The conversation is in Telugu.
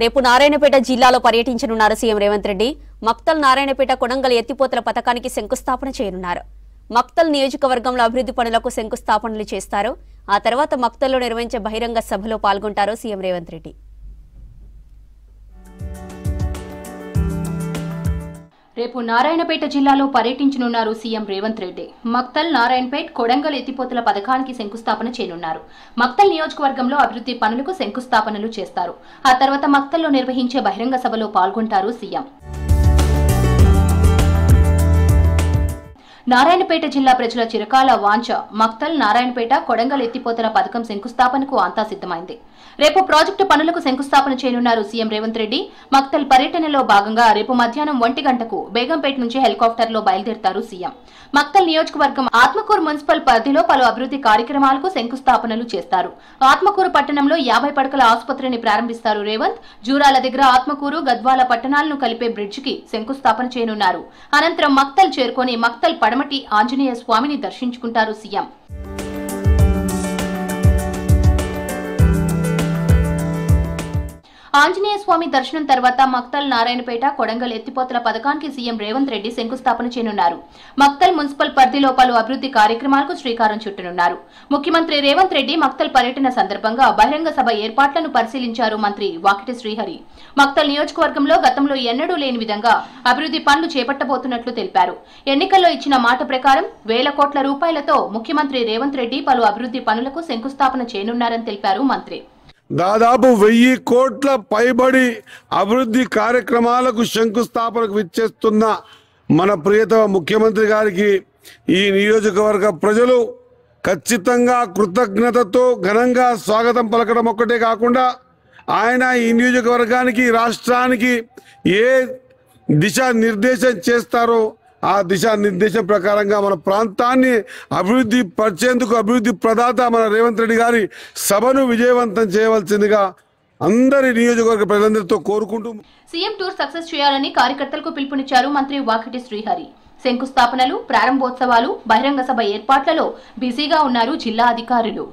రేపు నారాయణపేట జిల్లాలో పర్యటించనున్నారు సీఎం రేవంత్ రెడ్డి. మక్తల్ నారాయణపేట కొడంగల్ ఎత్తిపోతల పథకానికి శంకుస్థాపన చేయనున్నారు. మక్తల్ నియోజకవర్గంలో అభివృద్ధి పనులకు శంకుస్థాపనలు చేస్తారు. ఆ తర్వాత మక్తల్లో నిర్వహించే బహిరంగ సభలో పాల్గొంటారు సీఎం రేవంత్ రెడ్డి. రేపు నారాయణపేట జిల్లాలో పర్యటించనున్నారు సీఎం రేవంత్ రెడ్డి. మక్తల్ నారాయణపేట్ కొడంగల్ ఎత్తిపోతల పథకానికి శంకుస్థాపన చేయనున్నారు. మక్తల్ నియోజకవర్గంలో అభివృద్ధి పనులకు శంకుస్థాపనలు చేస్తారు. ఆ తర్వాత మక్తల్లో నిర్వహించే బహిరంగ సభలో పాల్గొంటారు సీఎం. నారాయణపేట జిల్లా ప్రజల చిరకాల వాంఛ మక్తల్ నారాయణపేట కొడంగల్ ఎత్తిపోతల పథకం శంకుస్థాపనకు అంతా సిద్ధమైంది. రేపు ప్రాజెక్టు పనులకు శంకుస్థాపన చేయనున్నారు సీఎం రేవంత్ రెడ్డి. మక్తల్ పర్యటనలో భాగంగా రేపు మధ్యాహ్నం 1 గంటకు బేగంపేట నుంచి హెలికాప్టర్లో బయలుదేరతారు సీఎం. మక్తల్ నియోజకవర్గం ఆత్మకూరు మున్సిపల్ పరిధిలో పలు అభివృద్ధి కార్యక్రమాలకు శంకుస్థాపనలు చేస్తారు. ఆత్మకూరు పట్టణంలో 50 పడకల ఆసుపత్రిని ప్రారంభిస్తారు రేవంత్. జూరాల దగ్గర ఆత్మకూరు గద్వాల పట్టణాలను కలిపే బ్రిడ్జికి శంకుస్థాపన చేయనున్నారు. అనంతరం మక్తల్ చేరుకొని మక్తల్ పడమటి ఆంజనేయ స్వామిని దర్శించుకుంటారు సీఎం. ఆంజనేయ స్వామి దర్శనం తర్వాత మక్తల్ నారాయణపేట కొడంగల్ ఎత్తిపోతల పథకానికి సీఎం రేవంత్ రెడ్డి శంకుస్థాపన చేయనున్నారు. మక్తల్ మున్సిపల్ పరిధిలో పలు అభివృద్ధి కార్యక్రమాలకు శ్రీకారం చుట్టనున్నారు. ముఖ్యమంత్రి రేవంత్ రెడ్డి మక్తల్ పర్యటన సందర్భంగా బహిరంగ సభ ఏర్పాట్లను పరిశీలించారు మంత్రి వాకిటి శ్రీహరి. మక్తల్ నియోజకవర్గంలో గతంలో ఎన్నడూ లేని విధంగా అభివృద్ధి పనులు చేపట్టబోతున్నట్లు తెలిపారు. ఎన్నికల్లో ఇచ్చిన మాట ప్రకారం 1000 కోట్ల రూపాయలతో ముఖ్యమంత్రి రేవంత్ రెడ్డి పలు అభివృద్ధి పనులకు శంకుస్థాపన చేయనున్నారని తెలిపారు మంత్రి. దాదాపు 1000 కోట్ల పైబడి అభివృద్ధి కార్యక్రమాలకు శంకుస్థాపనకు విచ్చేస్తున్న మన ప్రియతమ ముఖ్యమంత్రి గారికి ఈ నియోజకవర్గ ప్రజలు ఖచ్చితంగా కృతజ్ఞతతో ఘనంగా స్వాగతం పలకడం ఒక్కటే కాకుండా ఆయన ఈ నియోజకవర్గానికి రాష్ట్రానికి ఏ దిశా నిర్దేశం చేస్తారో ఆ దిశానిర్దేశం ప్రకారంగా మన ప్రాంతాన్ని అభివృద్ధి పరిచేందుకు అభివృద్ధి ప్రదాత మన రేవంత్ రెడ్డి గారి సభను విజయవంతం చేయవలసిందిగా అందరి నియోజకవర్గ ప్రజలందరితో కోరుకుంటూ సీఎం టూర్ సక్సెస్ చేయాలని కార్యకర్తలకు పిలుపునిచ్చారు మంత్రి వాకిటి శ్రీహరి. శంకుస్థాపనలు, ప్రారంభోత్సవాలు, బహిరంగ సభ ఏర్పాట్లలో బిజీగా ఉన్నారు జిల్లా అధికారులు.